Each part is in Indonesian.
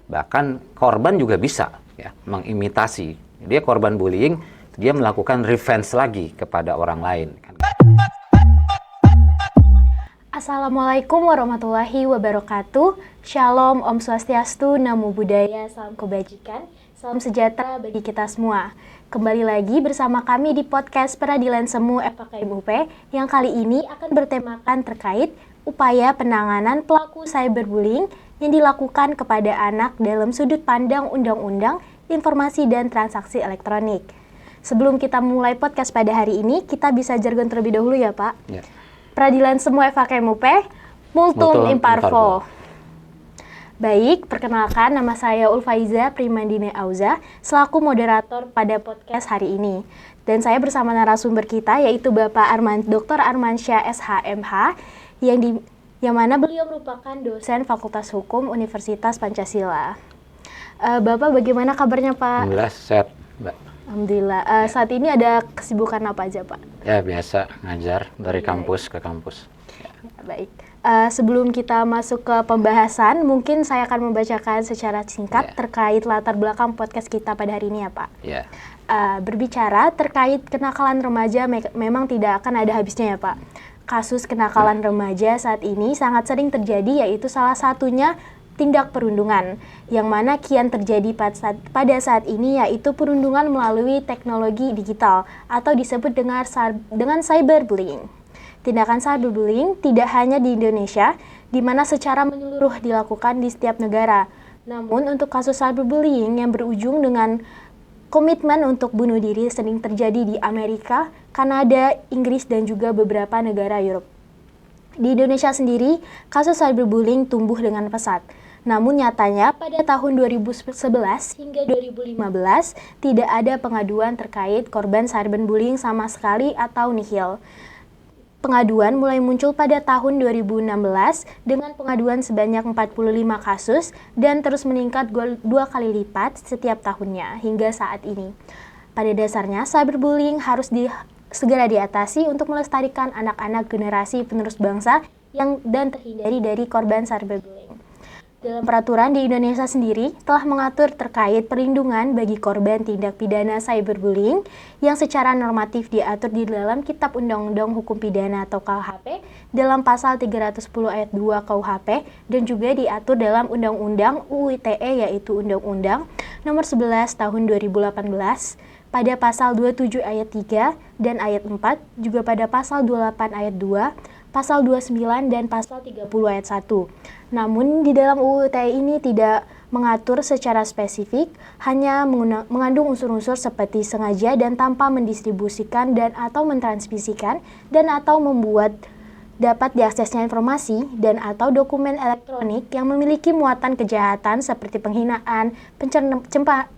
Bahkan korban juga bisa ya mengimitasi. Dia korban bullying, dia melakukan revenge lagi kepada orang lain. Assalamualaikum warahmatullahi wabarakatuh. Shalom, Om Swastiastu, Namo Buddhaya, salam kebajikan, salam sejahtera bagi kita semua. Kembali lagi bersama kami di podcast Peradilan Semu FKM UP yang kali ini akan bertemakan terkait upaya penanganan pelaku cyberbullying yang dilakukan kepada anak dalam sudut pandang Undang-Undang Informasi dan Transaksi Elektronik. Sebelum kita mulai podcast pada hari ini, kita bisa jargon terlebih dahulu ya Pak? Ya. Peradilan Semu FKM UP, Multum Imparvo. Baik, perkenalkan nama saya Ulfaiza Primandine Auza, selaku moderator pada podcast hari ini. Dan saya bersama narasumber kita yaitu Bapak Dr. Armansyah SHMH, yang mana beliau merupakan dosen Fakultas Hukum Universitas Pancasila. Bapak bagaimana kabarnya Pak? Alhamdulillah sehat, Mbak. Alhamdulillah. Saat ini ada kesibukan apa aja Pak? Ya biasa ngajar dari kampus ke kampus. Ya, baik. Sebelum kita masuk ke pembahasan, mungkin saya akan membacakan secara singkat terkait latar belakang podcast kita pada hari ini ya Pak. Ya. Berbicara terkait kenakalan remaja memang tidak akan ada habisnya ya Pak. Kasus kenakalan remaja saat ini sangat sering terjadi, yaitu salah satunya tindak perundungan, yang mana kian terjadi pada saat ini, yaitu perundungan melalui teknologi digital atau disebut dengan cyberbullying. Tindakan cyberbullying tidak hanya di Indonesia, di mana secara menyeluruh dilakukan di setiap negara. Namun untuk kasus cyberbullying yang berujung dengan komitmen untuk bunuh diri sering terjadi di Amerika, Kanada, Inggris, dan juga beberapa negara Eropa. Di Indonesia sendiri, kasus cyberbullying tumbuh dengan pesat. Namun nyatanya pada tahun 2011 hingga 2015 tidak ada pengaduan terkait korban cyberbullying sama sekali atau nihil. Pengaduan mulai muncul pada tahun 2016 dengan pengaduan sebanyak 45 kasus dan terus meningkat 2 kali lipat setiap tahunnya hingga saat ini. Pada dasarnya, cyberbullying harus segera diatasi untuk melestarikan anak-anak generasi penerus bangsa dan terhindari dari korban cyberbullying. Dalam peraturan di Indonesia sendiri telah mengatur terkait perlindungan bagi korban tindak pidana cyberbullying yang secara normatif diatur di dalam Kitab Undang-Undang Hukum Pidana atau KUHP dalam pasal 310 ayat 2 KUHP dan juga diatur dalam Undang-Undang UU ITE yaitu Undang-Undang Nomor 11 Tahun 2018 pada pasal 27 ayat 3 dan ayat 4, juga pada pasal 28 ayat 2, pasal 29 dan pasal 30 ayat 1. Namun di dalam UU ITE ini tidak mengatur secara spesifik, hanya mengandung unsur-unsur seperti sengaja dan tanpa mendistribusikan dan atau mentransmisikan dan atau membuat dapat diaksesnya informasi dan atau dokumen elektronik yang memiliki muatan kejahatan seperti penghinaan,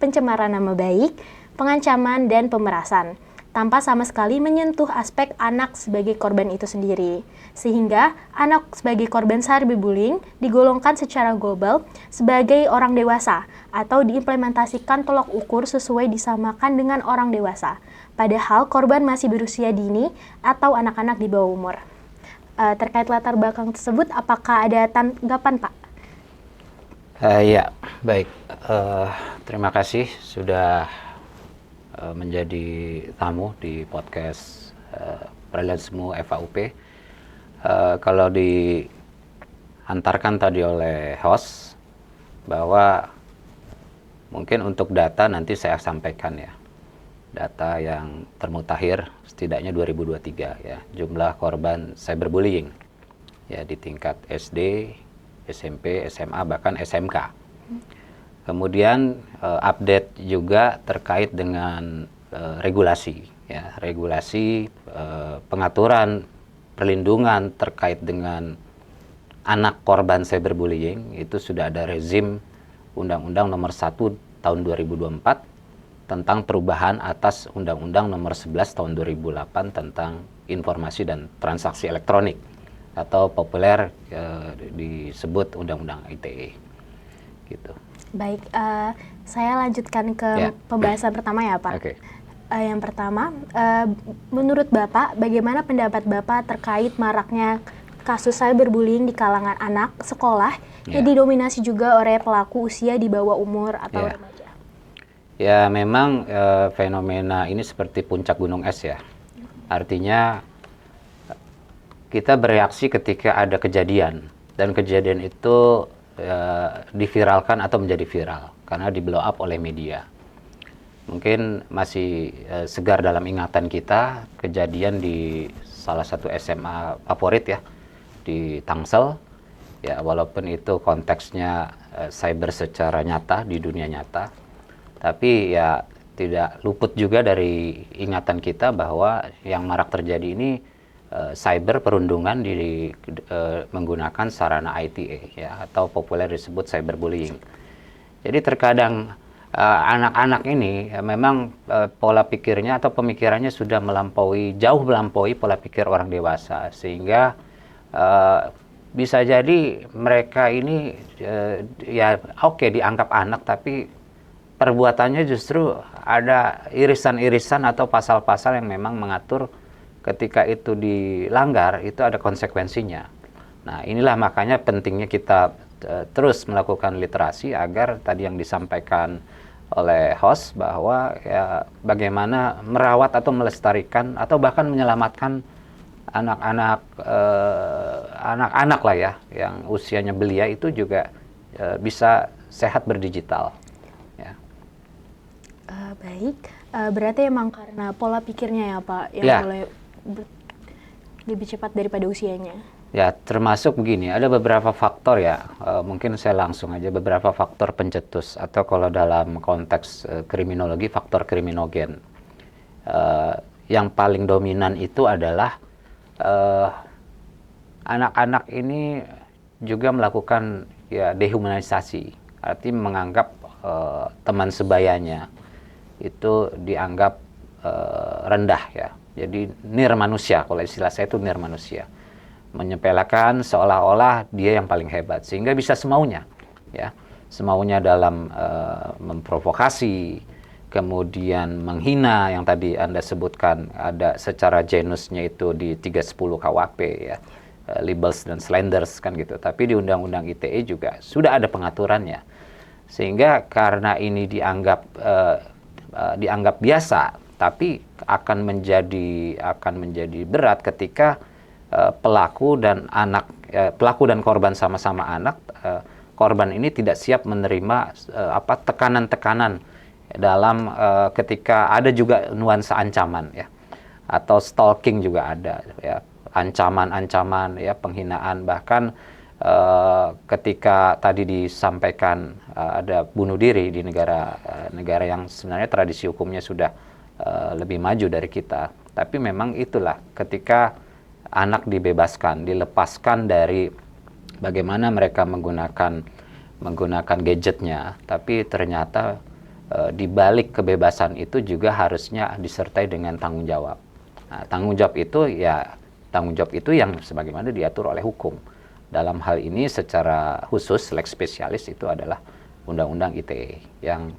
pencemaran nama baik, pengancaman, dan pemerasan, tanpa sama sekali menyentuh aspek anak sebagai korban itu sendiri. Sehingga anak sebagai korban cyberbullying digolongkan secara global sebagai orang dewasa atau diimplementasikan tolak ukur sesuai disamakan dengan orang dewasa. Padahal korban masih berusia dini atau anak-anak di bawah umur. Terkait latar belakang tersebut, apakah ada tanggapan Pak? Ya, baik. Terima kasih sudah menjadi tamu di podcast Peradilan Semu FAUP. Kalau diantarkan tadi oleh host bahwa mungkin untuk data nanti saya sampaikan ya, data yang termutakhir setidaknya 2023 ya, jumlah korban cyberbullying ya di tingkat SD, SMP, SMA, bahkan SMK. Kemudian update juga terkait dengan regulasi ya, regulasi pengaturan perlindungan terkait dengan anak korban cyberbullying itu sudah ada rezim Undang-Undang Nomor 1 Tahun 2024 tentang perubahan atas Undang-Undang Nomor 11 Tahun 2008 tentang Informasi dan Transaksi Elektronik atau populer disebut Undang-Undang ITE. Gitu. Baik, saya lanjutkan ke pembahasan pertama ya Pak. Okay. Yang pertama, menurut Bapak, bagaimana pendapat Bapak terkait maraknya kasus cyberbullying di kalangan anak sekolah yang Ya. didominasi juga oleh pelaku usia di bawah umur atau Ya. remaja. Ya memang fenomena ini seperti puncak gunung es ya. Artinya kita bereaksi ketika ada kejadian dan kejadian itu diviralkan atau menjadi viral karena di blow up oleh media. Mungkin masih segar dalam ingatan kita kejadian di salah satu SMA favorit ya di Tangsel. Ya walaupun itu konteksnya cyber secara nyata di dunia nyata, tapi ya tidak luput juga dari ingatan kita bahwa yang marak terjadi ini cyber perundungan menggunakan sarana ITA ya atau populer disebut cyberbullying. Jadi terkadang anak-anak ini memang pola pikirnya atau pemikirannya sudah jauh melampaui pola pikir orang dewasa, sehingga bisa jadi mereka ini ya oke dianggap anak, tapi perbuatannya justru ada irisan-irisan atau pasal-pasal yang memang mengatur ketika itu dilanggar itu ada konsekuensinya. Nah inilah makanya pentingnya kita terus melakukan literasi agar tadi yang disampaikan oleh host bahwa ya bagaimana merawat atau melestarikan atau bahkan menyelamatkan anak-anak lah ya yang usianya belia itu juga bisa sehat berdigital. Ya. Baik, berarti emang karena pola pikirnya ya Pak yang Ya. mulai lebih cepat daripada usianya. Ya, termasuk begini, ada beberapa faktor ya, mungkin saya langsung aja, beberapa faktor pencetus, atau kalau dalam konteks kriminologi, faktor kriminogen. Yang paling dominan itu adalah anak-anak ini juga melakukan ya dehumanisasi, artinya menganggap teman sebayanya itu dianggap rendah ya, jadi nir manusia, kalau istilah saya itu nir manusia. Menyepelekan seolah-olah dia yang paling hebat sehingga bisa semaunya ya semaunya dalam memprovokasi, kemudian menghina yang tadi Anda sebutkan ada secara genusnya itu di 310 KUHP ya, libels dan slanders kan gitu, tapi di Undang-Undang ITE juga sudah ada pengaturannya, sehingga karena ini dianggap biasa, tapi akan menjadi berat ketika pelaku dan korban sama-sama anak, korban ini tidak siap menerima tekanan-tekanan dalam ketika ada juga nuansa ancaman ya, atau stalking juga ada ya, ancaman-ancaman ya, penghinaan, bahkan ketika tadi disampaikan ada bunuh diri di negara yang sebenarnya tradisi hukumnya sudah lebih maju dari kita, tapi memang itulah ketika anak dilepaskan dari bagaimana mereka menggunakan gadgetnya, tapi ternyata di balik kebebasan itu juga harusnya disertai dengan tanggung jawab. Nah, tanggung jawab itu yang sebagaimana diatur oleh hukum. Dalam hal ini secara khusus lex specialis itu adalah Undang-Undang ITE yang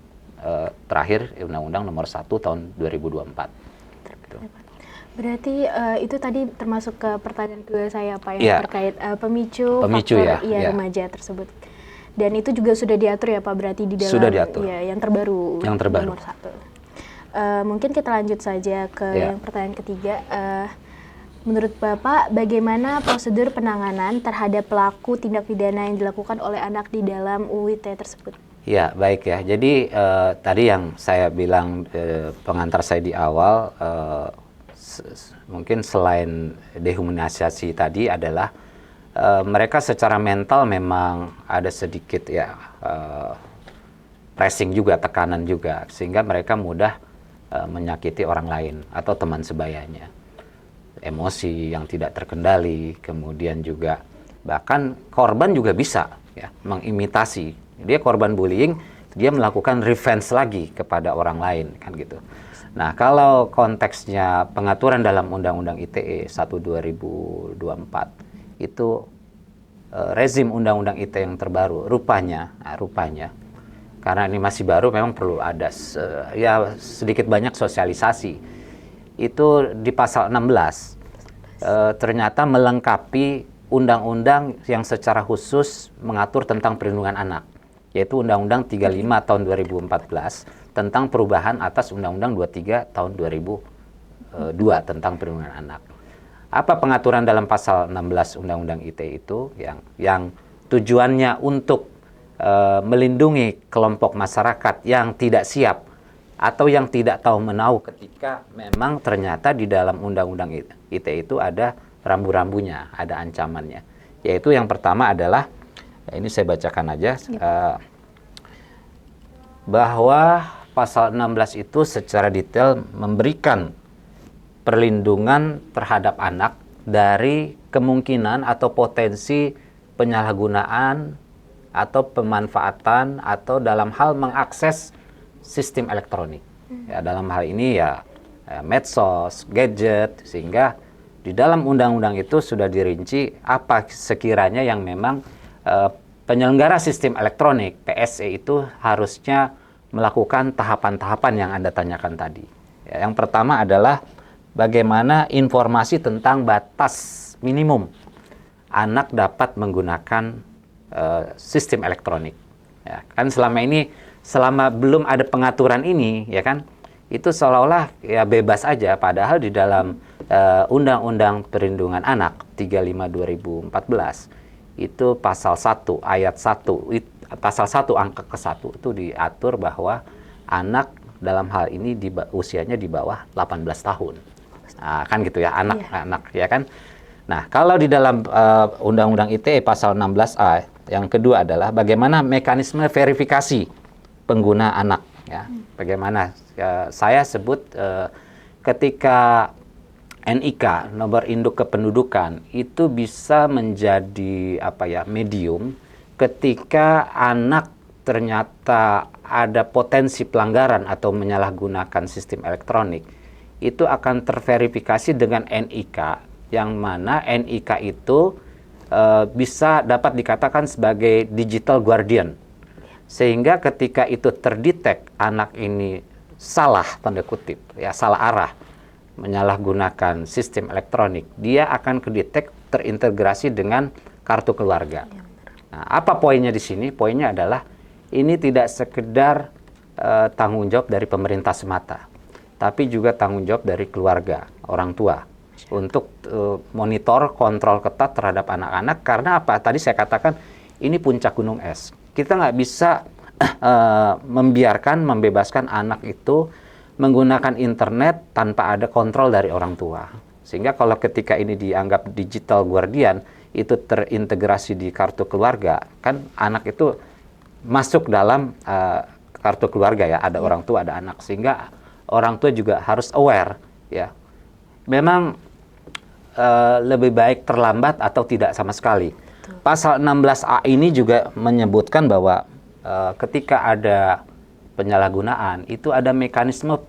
terakhir Undang-Undang Nomor 1 Tahun 2024. Gitu. Berarti itu tadi termasuk ke pertanyaan kedua saya Pak yang Ya. terkait pemicu ya, faktor ya. remaja tersebut. Dan itu juga sudah diatur ya Pak berarti di dalam Sudah diatur. ya, yang terbaru. Nomor 1. Mungkin kita lanjut saja ke Ya. yang pertanyaan ketiga. Menurut Bapak bagaimana prosedur penanganan terhadap pelaku tindak pidana yang dilakukan oleh anak di dalam UU ITE tersebut? Ya, baik ya. Jadi tadi yang saya bilang pengantar saya di awal, mungkin selain dehumanisasi tadi adalah mereka secara mental memang ada sedikit ya pressing juga, tekanan juga, sehingga mereka mudah menyakiti orang lain atau teman sebayanya. Emosi yang tidak terkendali, kemudian juga bahkan korban juga bisa ya mengimitasi. Dia korban bullying, dia melakukan revenge lagi kepada orang lain kan gitu. Nah, kalau konteksnya pengaturan dalam Undang-Undang ITE 1/2024 itu rezim Undang-Undang ITE yang terbaru rupanya karena ini masih baru memang perlu ada sedikit banyak sosialisasi. Itu di pasal 16 ternyata melengkapi undang-undang yang secara khusus mengatur tentang perlindungan anak, yaitu Undang-Undang 35 tahun 2014 tentang perubahan atas Undang-Undang 23 tahun 2002 tentang perlindungan anak. Apa pengaturan dalam pasal 16 Undang-Undang ITE itu yang tujuannya untuk melindungi kelompok masyarakat yang tidak siap atau yang tidak tahu menahu ketika memang ternyata di dalam Undang-Undang ITE itu ada rambu-rambunya, ada ancamannya. Yaitu yang pertama adalah, ini saya bacakan aja, bahwa pasal 16 itu secara detail memberikan perlindungan terhadap anak dari kemungkinan atau potensi penyalahgunaan atau pemanfaatan atau dalam hal mengakses sistem elektronik. Ya, dalam hal ini ya medsos, gadget, sehingga di dalam undang-undang itu sudah dirinci apa sekiranya yang memang penyelenggara sistem elektronik PSE itu harusnya melakukan tahapan-tahapan yang Anda tanyakan tadi. Ya, yang pertama adalah bagaimana informasi tentang batas minimum anak dapat menggunakan sistem elektronik. Ya, kan selama ini, selama belum ada pengaturan ini, ya kan, itu seolah-olah ya bebas aja. Padahal di dalam Undang-Undang Perlindungan Anak 35 2014 itu pasal 1 ayat 1 pasal 1 angka ke-1 itu diatur bahwa anak dalam hal ini usianya di bawah 18 tahun. Nah, kan gitu ya, anak-anak ya kan. Nah, kalau di dalam Undang-Undang ITE pasal 16A yang kedua adalah bagaimana mekanisme verifikasi pengguna anak ya. Bagaimana saya sebut ketika NIK, nomor induk kependudukan, itu bisa menjadi medium ketika anak ternyata ada potensi pelanggaran atau menyalahgunakan sistem elektronik, itu akan terverifikasi dengan NIK, yang mana NIK itu bisa dapat dikatakan sebagai digital guardian. Sehingga ketika itu terdetek anak ini salah, tanda kutip, ya salah arah, menyalahgunakan sistem elektronik, dia akan kedetek terintegrasi dengan kartu keluarga. Nah, apa poinnya di sini? Poinnya adalah ini tidak sekedar tanggung jawab dari pemerintah semata, tapi juga tanggung jawab dari keluarga, orang tua, untuk monitor, kontrol ketat terhadap anak-anak. Karena apa? Tadi saya katakan ini puncak gunung es. Kita nggak bisa membebaskan anak itu menggunakan internet tanpa ada kontrol dari orang tua. Sehingga kalau ketika ini dianggap digital guardian, itu terintegrasi di kartu keluarga, kan anak itu masuk dalam kartu keluarga ya, ada orang tua, ada anak. Sehingga orang tua juga harus aware ya. Memang lebih baik terlambat atau tidak sama sekali. Pasal 16A ini juga menyebutkan bahwa ketika ada penyalahgunaan itu ada mekanisme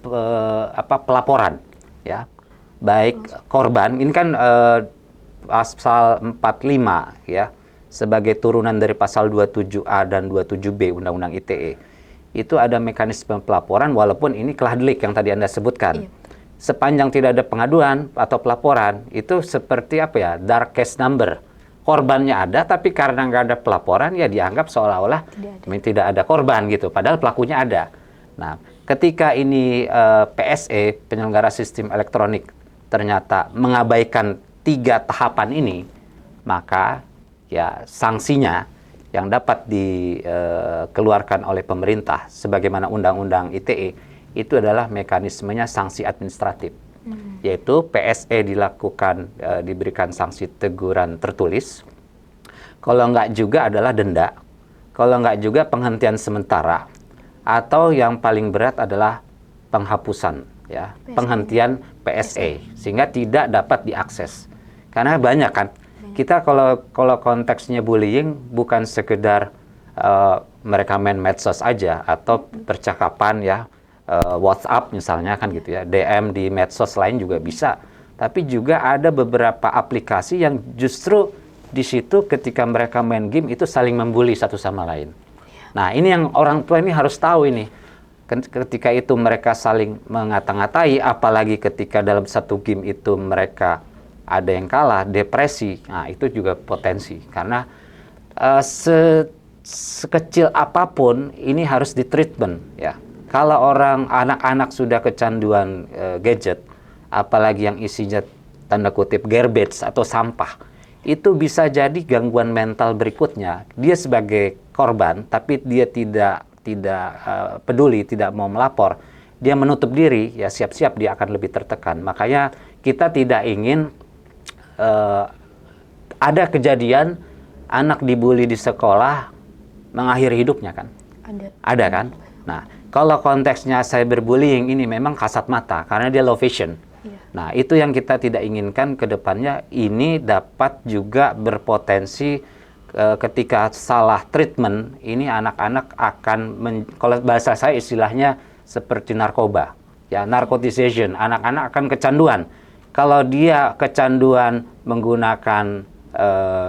pelaporan ya, baik korban, ini kan pasal 45 ya, sebagai turunan dari pasal 27A dan 27B Undang-Undang ITE, itu ada mekanisme pelaporan walaupun ini telah delik yang tadi Anda sebutkan. Sepanjang tidak ada pengaduan atau pelaporan, itu seperti dark case number. Korbannya ada, tapi karena nggak ada pelaporan, ya dianggap seolah-olah tidak ada korban gitu. Padahal pelakunya ada. Nah, ketika ini PSE, penyelenggara sistem elektronik, ternyata mengabaikan 3 tahapan ini, maka ya sanksinya yang dapat dikeluarkan oleh pemerintah, sebagaimana Undang-Undang ITE, itu adalah mekanismenya sanksi administratif. Yaitu PSE diberikan sanksi teguran tertulis, kalau nggak juga adalah denda, kalau nggak juga penghentian sementara, atau yang paling berat adalah penghapusan ya, penghentian PSE, sehingga tidak dapat diakses. Karena banyak kan, kita kalau konteksnya bullying bukan sekedar mereka main medsos aja atau percakapan ya, WhatsApp misalnya kan gitu ya, DM di medsos lain juga bisa. Tapi juga ada beberapa aplikasi yang justru di situ ketika mereka main game itu saling membuli satu sama lain. Nah, ini yang orang tua ini harus tahu ini. Ketika itu mereka saling mengata-ngatai, apalagi ketika dalam satu game itu mereka ada yang kalah, depresi. Nah, itu juga potensi karena sekecil apapun ini harus ditreatment ya. Kalau anak-anak sudah kecanduan gadget, apalagi yang isinya tanda kutip garbage atau sampah, itu bisa jadi gangguan mental berikutnya. Dia sebagai korban, tapi dia tidak peduli, tidak mau melapor. Dia menutup diri, ya siap-siap dia akan lebih tertekan. Makanya kita tidak ingin ada kejadian anak dibully di sekolah mengakhiri hidupnya kan? Ada kan? Nah, kalau konteksnya cyberbullying ini memang kasat mata karena dia low vision. Nah, itu yang kita tidak inginkan ke depannya. Ini dapat juga berpotensi ketika salah treatment, ini anak-anak akan, kalau bahasa saya istilahnya seperti narkoba. Ya, narcotization. Anak-anak akan kecanduan. Kalau dia kecanduan menggunakan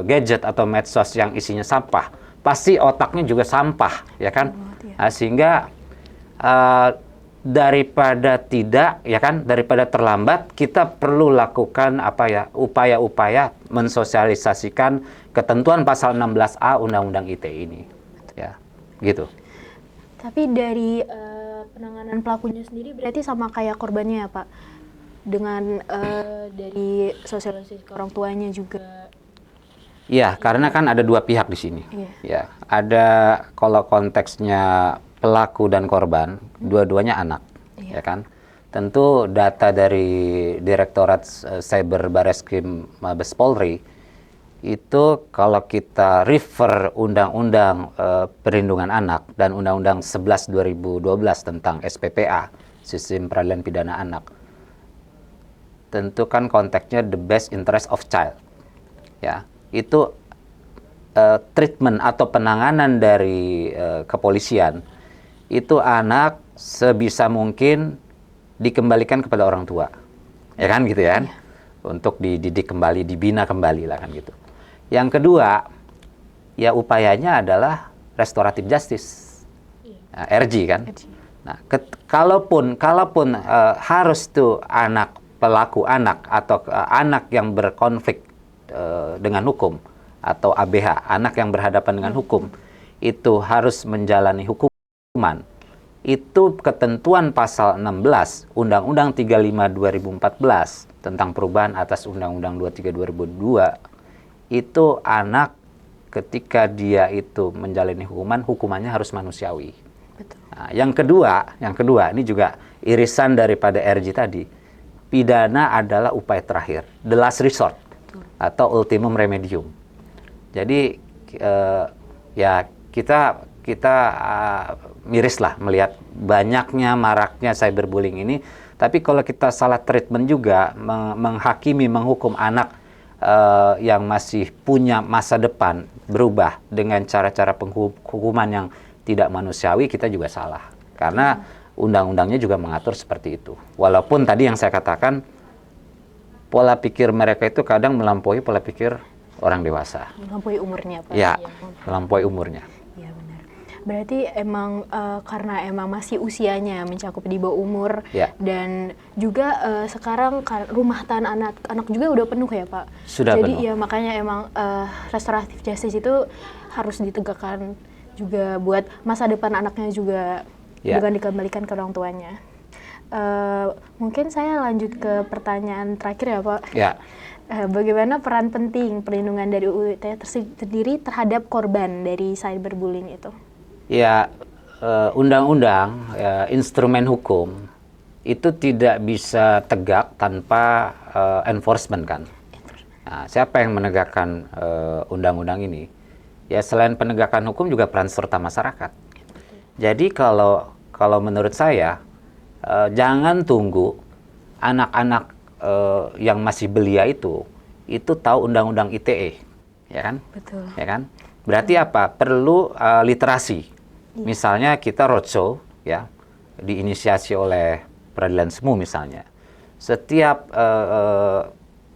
gadget atau medsos yang isinya sampah, pasti otaknya juga sampah, ya kan? Nah, sehingga daripada terlambat, kita perlu lakukan upaya-upaya mensosialisasikan ketentuan pasal 16A Undang-Undang ITE ini, ya, gitu. Tapi dari penanganan pelakunya sendiri berarti sama kayak korbannya ya Pak, dengan dari sosialisasi ke orang tuanya juga. Iya, karena kan ada dua pihak di sini. Ya, ada kalau konteksnya pelaku dan korban, dua-duanya anak, ya kan? Tentu data dari Direktorat Cyber Bareskrim Mabes Polri itu kalau kita refer Undang-Undang Perlindungan Anak dan Undang-Undang 11 2012 tentang SPPA, Sistem Peradilan Pidana Anak, tentu kan konteksnya the best interest of child, ya. Itu treatment atau penanganan dari kepolisian, itu anak sebisa mungkin dikembalikan kepada orang tua, ya kan gitu ya, untuk dididik kembali, dibina kembali lah kan gitu. Yang kedua, ya upayanya adalah restoratif justice, RJ kan. Nah, kalaupun harus tuh pelaku anak atau anak yang berkonflik dengan hukum atau ABH, anak yang berhadapan dengan hukum, itu harus menjalani hukuman. Itu ketentuan pasal 16 Undang-Undang 35 2014 tentang perubahan atas Undang-Undang 23 2002, itu anak ketika dia itu menjalani hukumannya harus manusiawi. Betul. Nah, yang kedua ini juga irisan daripada RJ tadi. Pidana adalah upaya terakhir, the last resort. Betul. Atau ultimum remedium. Jadi ya kita mirislah melihat banyaknya maraknya cyberbullying ini. Tapi kalau kita salah treatment juga, menghakimi, menghukum anak yang masih punya masa depan berubah dengan cara-cara penghukuman yang tidak manusiawi, kita juga salah. Karena undang-undangnya juga mengatur seperti itu. Walaupun tadi yang saya katakan, pola pikir mereka itu kadang melampaui pola pikir orang dewasa. Melampaui umurnya Pak. Ya, melampaui umurnya. Iya benar. Berarti emang karena emang masih usianya mencakup di bawah umur, dan juga sekarang rumah tahanan anak-anak juga udah penuh ya Pak. Sudah Jadi penuh. ya makanya emang restoratif justice itu harus ditegakkan juga buat masa depan anaknya juga, dengan dikembalikan ke orang tuanya. Mungkin saya lanjut ke pertanyaan terakhir ya Pak. Ya. Bagaimana peran penting perlindungan dari UU ITE sendiri terhadap korban dari cyberbullying itu? Ya, undang-undang, instrumen hukum itu tidak bisa tegak tanpa enforcement kan. Nah, siapa yang menegakkan undang-undang ini? Ya, selain penegakan hukum juga peran serta masyarakat. Jadi kalau menurut saya, jangan tunggu anak-anak yang masih belia itu tahu undang-undang ITE, ya kan? Betul. Ya kan? Berarti apa? Perlu literasi. Misalnya kita roadshow, ya, diinisiasi oleh Peradilan Semu misalnya. Setiap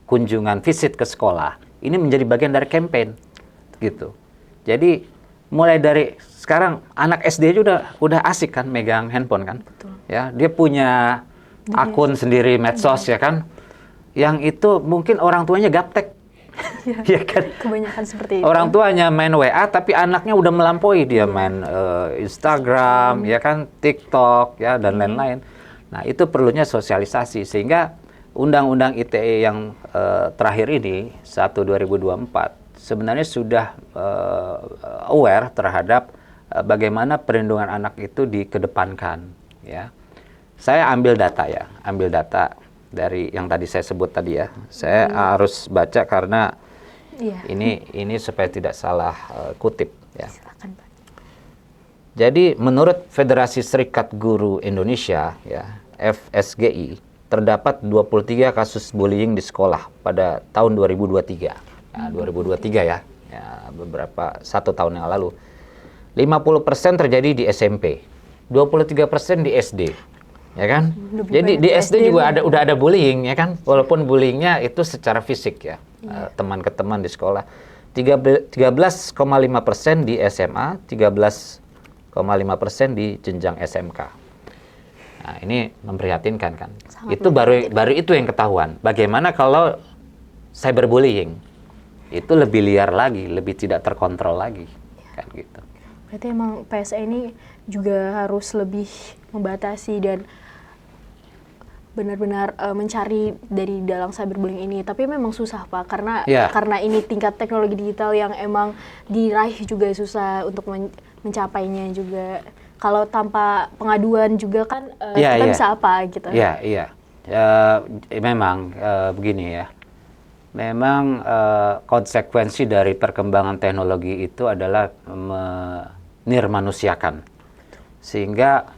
kunjungan visit ke sekolah ini menjadi bagian dari campaign, gitu. Jadi mulai dari sekarang anak SD juga udah asik kan megang handphone kan? Betul. Ya, dia punya akun sendiri medsos ya kan? yang itu mungkin orang tuanya gaptek. Ya kan? Kebanyakan seperti itu. Orang tuanya main WA tapi anaknya udah melampaui, dia main Instagram, ya kan, TikTok, ya dan lain-lain. Nah, itu perlunya sosialisasi sehingga Undang-Undang ITE yang terakhir ini 1/2024 sebenarnya sudah aware terhadap bagaimana perlindungan anak itu dikedepankan, ya. Saya ambil data dari yang tadi saya sebut tadi ya. Saya harus baca karena ini supaya tidak salah kutip ya. Silakan, Pak. Jadi menurut Federasi Serikat Guru Indonesia ya, FSGI, terdapat 23 kasus bullying di sekolah pada tahun 2023. Ya, 2023 ya. Ya, satu tahun yang lalu. 50% terjadi di SMP. 23% di SD. Ya kan? Jadi di SD juga udah ada bullying ya kan, walaupun bullyingnya itu secara fisik ya, teman ke teman di sekolah. 13,5% di SMA, 13,5% di jenjang SMK. Nah, ini memprihatinkan kan. Itu baru itu yang ketahuan. Bagaimana kalau cyberbullying? Itu lebih liar lagi, lebih tidak terkontrol lagi kan gitu. Berarti emang PSE ini juga harus lebih membatasi dan benar-benar mencari dari dalam cyberbullying ini. Tapi memang susah, Pak, karena ini tingkat teknologi digital yang emang diraih juga susah untuk mencapainya juga. Kalau tanpa pengaduan juga kan kita bisa apa gitu. Iya. Memang begini ya. Memang konsekuensi dari perkembangan teknologi itu adalah menirmanusiakan. Sehingga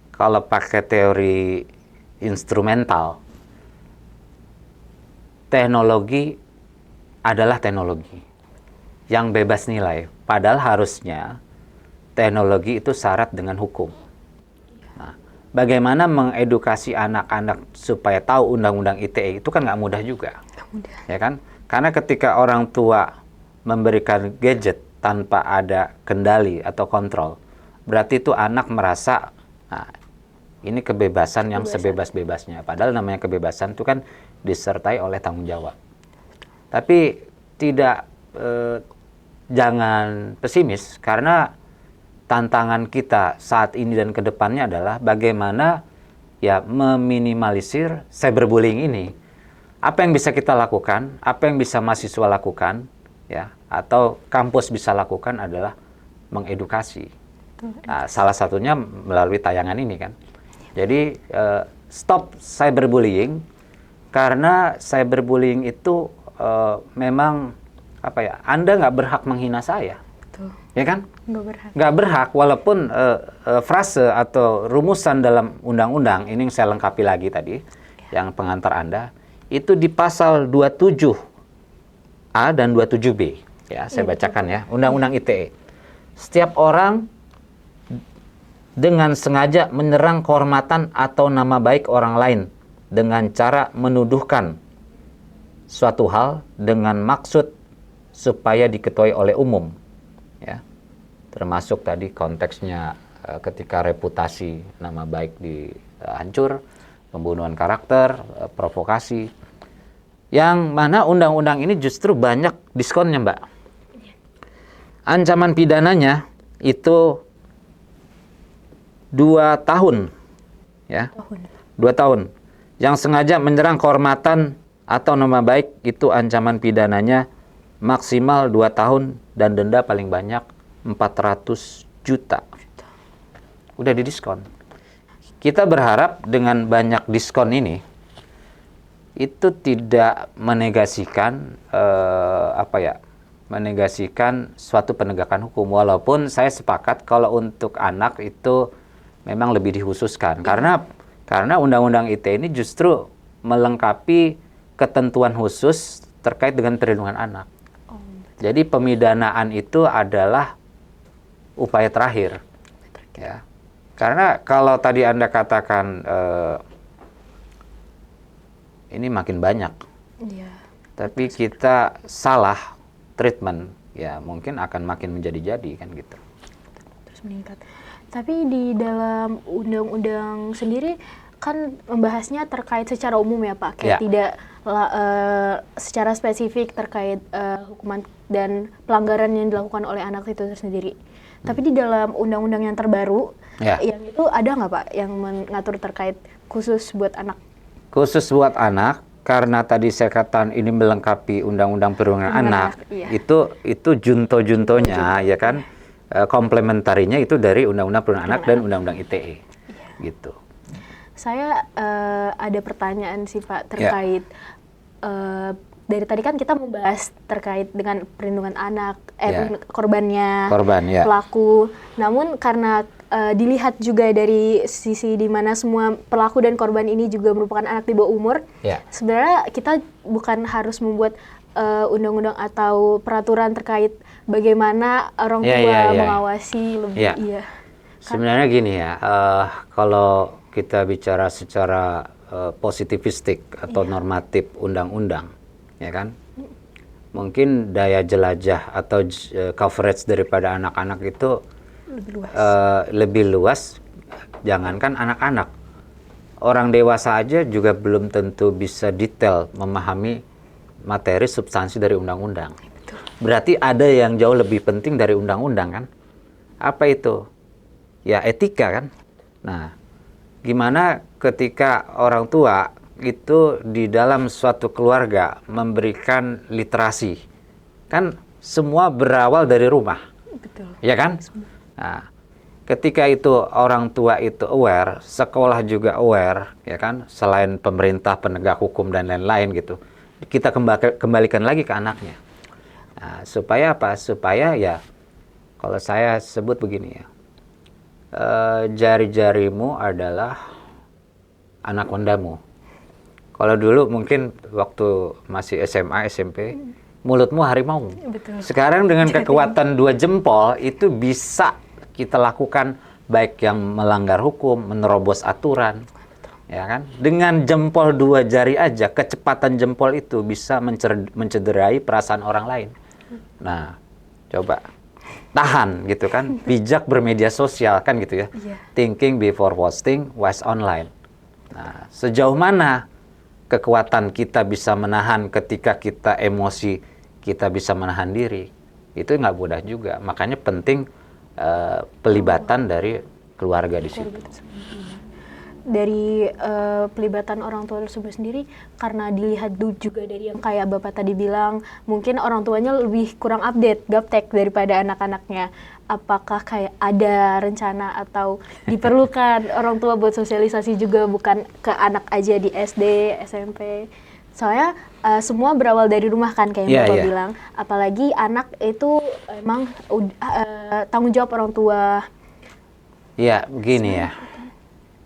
kalau pakai teori instrumental, teknologi adalah teknologi yang bebas nilai. Padahal harusnya teknologi itu syarat dengan hukum. Nah, bagaimana mengedukasi anak-anak supaya tahu undang-undang ITE itu kan nggak mudah juga. Ya kan? Karena ketika orang tua memberikan gadget tanpa ada kendali atau kontrol, berarti itu anak merasa, nah, ini kebebasan yang sebebas-bebasnya. Padahal namanya kebebasan itu kan disertai oleh tanggung jawab. Tapi jangan pesimis, karena tantangan kita saat ini dan ke depannya adalah bagaimana ya meminimalisir cyberbullying ini. Apa yang bisa kita lakukan, apa yang bisa mahasiswa lakukan, ya, atau kampus bisa lakukan adalah mengedukasi. Nah, salah satunya melalui tayangan ini kan. Jadi stop cyberbullying, karena cyberbullying itu memang apa ya? Anda nggak berhak menghina saya, ya kan? Nggak berhak. Walaupun frase atau rumusan dalam undang-undang ini yang saya lengkapi lagi tadi, yang pengantar Anda itu di pasal 27A dan 27B. Ya, saya bacakan ya. Undang-undang ITE. Setiap orang dengan sengaja menyerang kehormatan atau nama baik orang lain dengan cara menuduhkan suatu hal dengan maksud supaya diketahui oleh umum, ya, termasuk tadi konteksnya ketika reputasi nama baik dihancur, pembunuhan karakter, provokasi, yang mana undang-undang ini justru banyak diskonnya, Mbak. Ancaman pidananya itu 2 tahun, ya, 2 tahun. Yang sengaja menyerang kehormatan atau nama baik itu ancaman pidananya maksimal 2 tahun dan denda paling banyak 400 juta. Udah didiskon. Kita berharap dengan banyak diskon ini itu tidak menegasikan menegasikan suatu penegakan hukum. Walaupun saya sepakat kalau untuk anak itu memang lebih dikhususkan, karena undang-undang ITE ini justru melengkapi ketentuan khusus terkait dengan perlindungan anak. Jadi pemidanaan itu adalah upaya terakhir, ya. Karena kalau tadi Anda katakan ini makin banyak, tapi kita salah treatment, ya mungkin akan makin menjadi-jadi kan gitu. Terus meningkat. Tapi di dalam undang-undang sendiri kan membahasnya terkait secara umum ya Pak, kayak Ya. tidak secara spesifik terkait hukuman dan pelanggaran yang dilakukan oleh anak itu sendiri. Tapi di dalam undang-undang yang terbaru, Ya. yang itu ada nggak Pak yang mengatur terkait khusus buat anak? Khusus buat anak, karena tadi saya katakan ini melengkapi undang-undang perlindungan anak, Iya. itu junto-juntonya, ya kan, komplementarinya itu dari undang-undang perlindungan anak dan undang-undang ITE, gitu. Saya ada pertanyaan sih Pak Ya. terkait dari tadi kan kita membahas terkait dengan perlindungan anak, Ya. korbannya, Korban, ya. pelaku. Namun karena dilihat juga dari sisi di mana semua pelaku dan korban ini juga merupakan anak di bawah umur, Ya. sebenarnya kita bukan harus membuat undang-undang atau peraturan terkait bagaimana orang Ya, tua ya, ya. mengawasi lebih. Ya. Iya. Sebenarnya gini ya, kalau kita bicara secara positivistik atau normatif undang-undang, ya kan, mungkin daya jelajah atau coverage daripada anak-anak itu Lebih luas. lebih luas. Jangankan anak-anak, orang dewasa aja juga belum tentu bisa detail memahami materi substansi dari undang-undang. Berarti ada yang jauh lebih penting dari undang-undang kan? Apa itu? Ya etika kan? Nah, gimana ketika orang tua itu di dalam suatu keluarga memberikan literasi? Kan semua berawal dari rumah, Betul. ya kan? Nah, ketika itu orang tua itu aware, sekolah juga aware, ya kan? Selain pemerintah, penegak hukum dan lain-lain gitu, kita kembalikan lagi ke anaknya. Nah, supaya apa? Supaya ya, kalau saya sebut begini ya, jari-jarimu adalah anakondamu. Kalau dulu mungkin waktu masih SMA, SMP, mulutmu harimau. Betul. Sekarang dengan kekuatan 2 jempol itu bisa kita lakukan, baik yang melanggar hukum, menerobos aturan, ya kan? Dengan jempol 2 jari aja, kecepatan jempol itu bisa mencederai perasaan orang lain. Nah, coba tahan gitu kan, bijak bermedia sosial kan gitu ya. Iya. Thinking before posting, wise online. Nah, sejauh mana kekuatan kita bisa menahan ketika kita emosi, kita bisa menahan diri, itu nggak mudah juga. Makanya penting pelibatan dari keluarga di situ. Dari pelibatan orang tua tersebut sendiri, karena dilihat juga dari yang kayak Bapak tadi bilang, mungkin orang tuanya lebih kurang update, gaptek daripada anak-anaknya. Apakah kayak ada rencana atau diperlukan orang tua buat sosialisasi juga, bukan ke anak aja di SD, SMP? Soalnya semua berawal dari rumah kan, kayak yang Bapak bilang. Apalagi anak itu emang tanggung jawab orang tua. Ya, begini ya.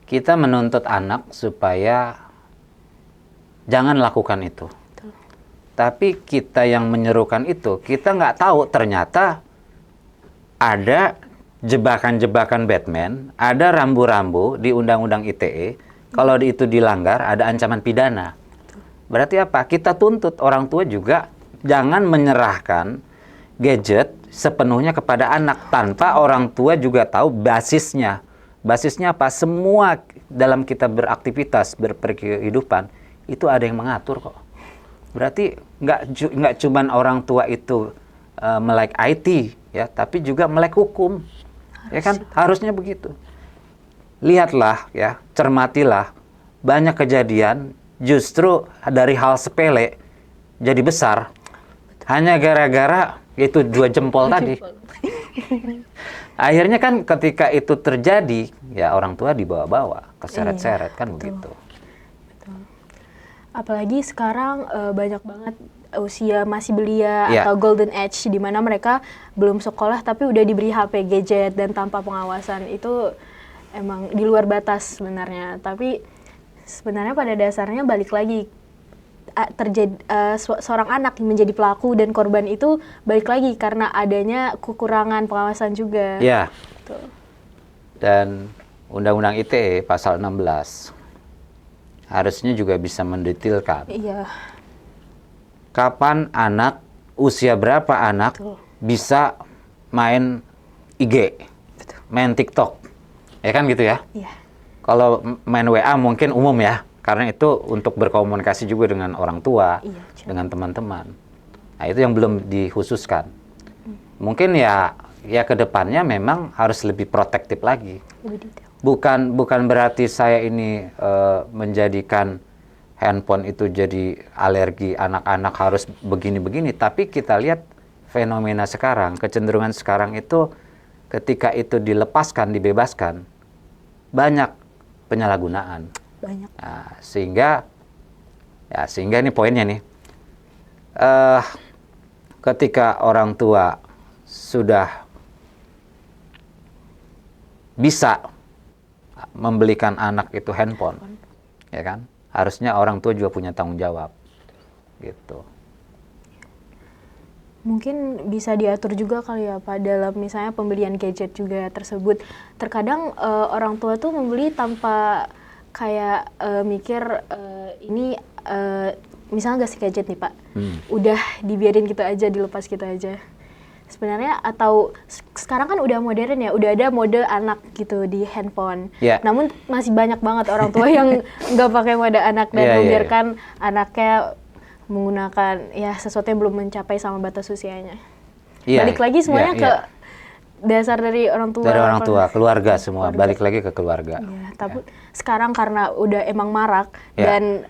Kita menuntut anak supaya jangan lakukan itu. Betul. Tapi kita yang menyerukan itu, kita nggak tahu ternyata ada jebakan-jebakan Batman, ada rambu-rambu di Undang-Undang ITE. Kalau itu dilanggar, ada ancaman pidana. Berarti apa? Kita tuntut orang tua juga jangan menyerahkan gadget sepenuhnya kepada anak tanpa orang tua juga tahu basisnya. Basisnya apa? Semua dalam kita beraktivitas, berkehidupan, itu ada yang mengatur kok. Berarti nggak cuman orang tua itu melek IT, ya, tapi juga melek hukum. Ya kan? Harusnya begitu. Lihatlah, ya, cermatilah, banyak kejadian justru dari hal sepele jadi besar. Hanya gara-gara itu 2 jempol tadi. Akhirnya kan ketika itu terjadi, ya orang tua dibawa-bawa, keseret-seret, kan begitu. Betul. Apalagi sekarang banyak banget usia masih belia Ya. atau golden age, di mana mereka belum sekolah tapi udah diberi HP gadget dan tanpa pengawasan. Itu emang di luar batas sebenarnya. Tapi sebenarnya pada dasarnya balik lagi, seorang anak yang menjadi pelaku dan korban itu balik lagi karena adanya kekurangan pengawasan juga. Ya. Betul. Dan Undang-Undang ITE pasal 16 harusnya juga bisa mendetailkan Iya. kapan anak, usia berapa anak Betul. bisa main IG, Betul. main TikTok. Ya kan gitu ya? Iya. Kalau main WA mungkin umum ya, karena itu untuk berkomunikasi juga dengan orang tua, Iya, dengan teman-teman. Nah, itu yang belum dikhususkan. Mungkin ya ke depannya memang harus lebih protektif lagi. lebih detail. Bukan berarti saya ini menjadikan handphone itu jadi alergi anak-anak harus begini-begini, tapi kita lihat fenomena sekarang, kecenderungan sekarang itu ketika itu dilepaskan, dibebaskan, banyak penyalahgunaan. Banyak. Nah, sehingga ini poinnya nih, ketika orang tua sudah bisa membelikan anak itu handphone, ya kan? Harusnya orang tua juga punya tanggung jawab, gitu. Mungkin bisa diatur juga kali ya Pak dalam misalnya pembelian gadget juga tersebut. Terkadang orang tua tuh membeli tanpa kayak mikir ini misalnya kasih gadget nih Pak, udah dibiarin gitu aja, dilepas gitu aja. Sebenarnya atau sekarang kan udah modern ya, udah ada mode anak gitu di handphone. Yeah. Namun masih banyak banget orang tua yang nggak pakai mode anak dan membiarkan anaknya menggunakan ya sesuatu yang belum mencapai sama batas usianya. Balik lagi semuanya ke dasar dari orang tua. Dari orang tua, keluarga semua, balik lagi ke keluarga. Ya, tapi sekarang karena udah emang marak dan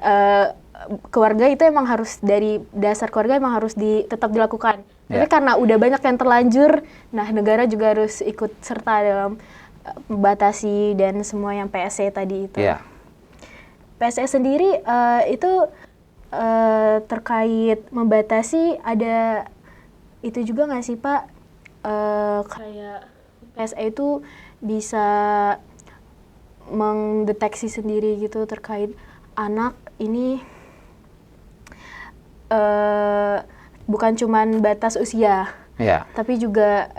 keluarga itu emang harus dari dasar keluarga emang harus tetap dilakukan. Tapi karena udah banyak yang terlanjur, nah negara juga harus ikut serta dalam membatasi dan semua yang PSE tadi itu. PSE sendiri itu terkait membatasi ada itu juga nggak sih Pak, kayak PSE itu bisa mendeteksi sendiri gitu terkait anak ini bukan cuman batas usia, tapi juga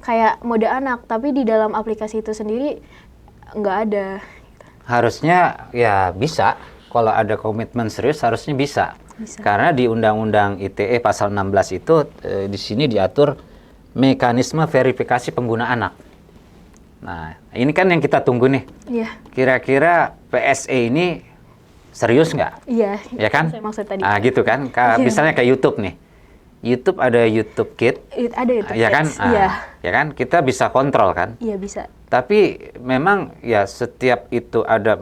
kayak mode anak, tapi di dalam aplikasi itu sendiri nggak ada. Harusnya ya bisa. Kalau ada komitmen serius harusnya bisa. Karena di Undang-Undang ITE pasal 16 itu di sini diatur mekanisme verifikasi pengguna anak. Nah, ini kan yang kita tunggu nih. Kira-kira PSE ini serius nggak? Iya. Ya kan? Saya maksud tadi. Ah, gitu kan? Misalnya kayak YouTube nih. YouTube ada YouTube Kids. Ada YouTube ya kan? Kids. Iya. Ya kan? Kita bisa kontrol kan? Iya, bisa. Tapi memang ya setiap itu ada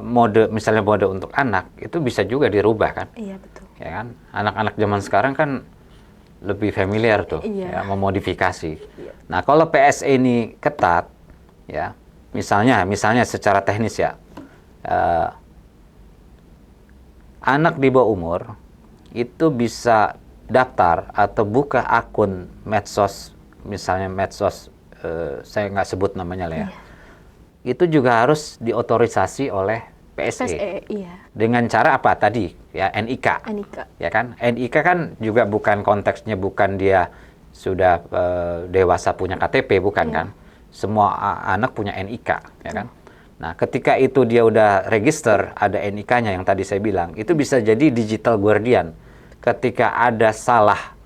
mode, misalnya mode untuk anak, itu bisa juga dirubah kan? Iya, betul. Ya kan? Anak-anak zaman sekarang kan lebih familiar tuh, ya, memodifikasi. Nah, kalau PSE ini ketat, ya, misalnya secara teknis ya, anak di bawah umur itu bisa daftar atau buka akun medsos, misalnya medsos, saya nggak sebut namanya lah ya. Itu juga harus diotorisasi oleh PSE. Dengan cara apa tadi? Ya, NIK. Ya kan? NIK kan juga bukan konteksnya, bukan dia sudah dewasa punya KTP, bukan kan? Semua anak punya NIK, ya kan? Nah, ketika itu dia udah register, ada NIK-nya yang tadi saya bilang, itu bisa jadi digital guardian. Ketika ada salah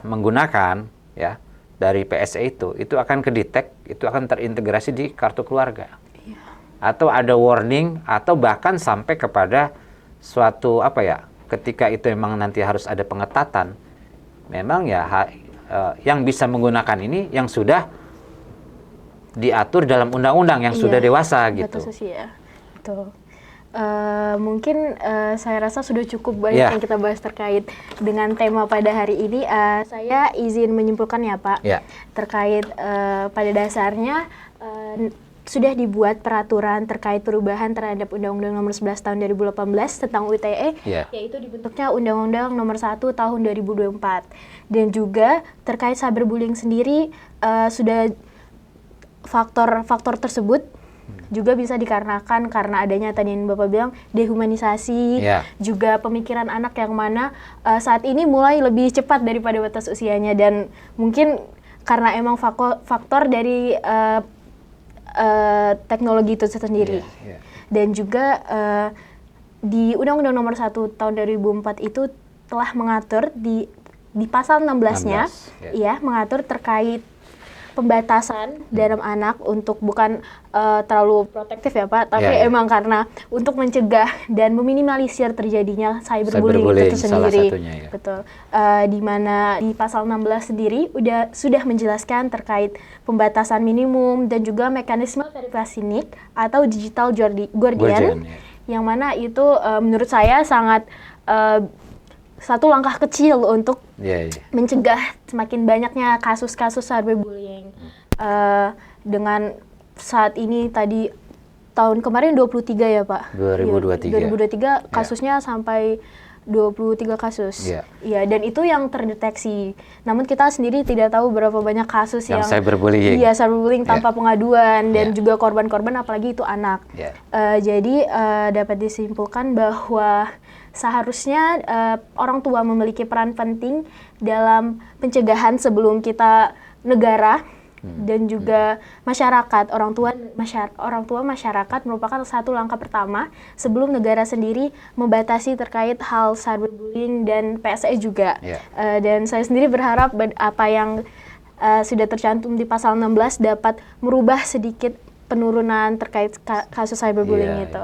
menggunakan, ya, dari PSE itu akan kedetek, itu akan terintegrasi di kartu keluarga. Atau ada warning, atau bahkan sampai kepada suatu ketika itu memang nanti harus ada pengetatan, memang ya yang bisa menggunakan ini yang sudah diatur dalam undang-undang yang sudah dewasa gitu. Batas usia. Betul. Mungkin saya rasa sudah cukup banyak yang kita bahas terkait dengan tema pada hari ini. Saya izin menyimpulkan ya Pak, terkait pada dasarnya sudah dibuat peraturan terkait perubahan terhadap Undang-Undang Nomor 11 Tahun 2018 tentang UITE, yaitu dibentuknya Undang-Undang Nomor 1 Tahun 2024. Dan juga terkait cyberbullying sendiri sudah faktor tersebut juga bisa dikarenakan karena adanya tadi yang Bapak bilang dehumanisasi, juga pemikiran anak yang mana saat ini mulai lebih cepat daripada batas usianya, dan mungkin karena emang faktor dari teknologi itu sendiri. Dan juga di Undang-Undang Nomor 1 Tahun 2004 itu telah mengatur di pasal 16-nya mengatur terkait pembatasan dalam anak untuk bukan terlalu protektif ya Pak, tapi emang karena untuk mencegah dan meminimalisir terjadinya cyberbullying itu sendiri. Salah satunya, ya. Betul. Di mana di pasal 16 sendiri sudah menjelaskan terkait pembatasan minimum dan juga mekanisme verifikasi NIK atau digital guardian, yang mana itu menurut saya sangat satu langkah kecil untuk mencegah semakin banyaknya kasus-kasus cyberbullying. Dengan saat ini tadi tahun kemarin 23 ya Pak? 2023 kasusnya sampai 23 kasus. Ya, dan itu yang terdeteksi. Namun kita sendiri tidak tahu berapa banyak kasus yang cyberbullying. Iya, cyberbullying tanpa pengaduan dan juga korban-korban apalagi itu anak. Jadi dapat disimpulkan bahwa seharusnya orang tua memiliki peran penting dalam pencegahan sebelum kita negara dan juga masyarakat. Orang tua masyarakat merupakan satu langkah pertama sebelum negara sendiri membatasi terkait hal cyberbullying dan PSE juga. Dan saya sendiri berharap apa yang sudah tercantum di pasal 16 dapat merubah sedikit penurunan terkait kasus cyberbullying itu.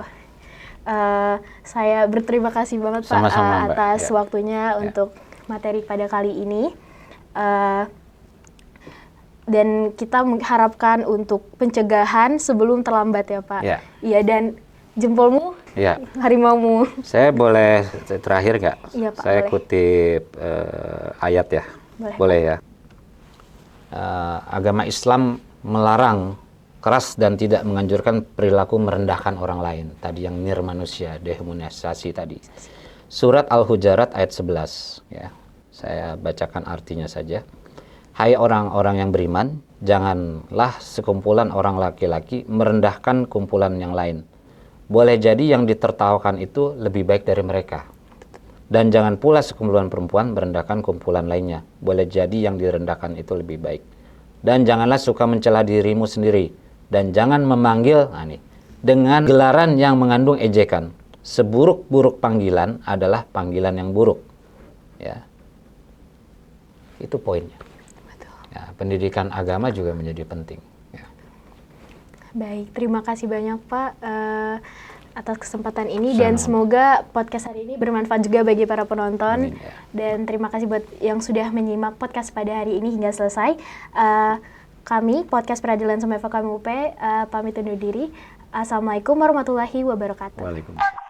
Saya berterima kasih banget Pak atas waktunya untuk materi pada kali ini. Dan kita mengharapkan untuk pencegahan sebelum terlambat ya Pak. Iya, dan jempolmu, harimaumu. Saya boleh terakhir nggak? Iya Pak, saya boleh. kutip ayat ya. Boleh ya. Agama Islam melarang keras dan tidak menganjurkan perilaku merendahkan orang lain. Tadi yang nirmanusia, dehumanisasi tadi. Surat Al-Hujurat ayat 11. Ya, saya bacakan artinya saja. Hai orang-orang yang beriman, janganlah sekumpulan orang laki-laki merendahkan kumpulan yang lain. Boleh jadi yang ditertawakan itu lebih baik dari mereka. Dan jangan pula sekumpulan perempuan merendahkan kumpulan lainnya. Boleh jadi yang direndahkan itu lebih baik. Dan janganlah suka mencela dirimu sendiri. Dan jangan memanggil dengan gelaran yang mengandung ejekan. Seburuk-buruk panggilan adalah panggilan yang buruk. Ya, itu poinnya. Ya, pendidikan agama juga menjadi penting. Ya. Baik, terima kasih banyak Pak atas kesempatan ini dan semoga podcast hari ini bermanfaat juga bagi para penonton. Amin, ya. Dan terima kasih buat yang sudah menyimak podcast pada hari ini hingga selesai. Kami podcast Peradilan Sama FKM UP pamit undur diri. Assalamualaikum warahmatullahi wabarakatuh. Waalaikumsalam.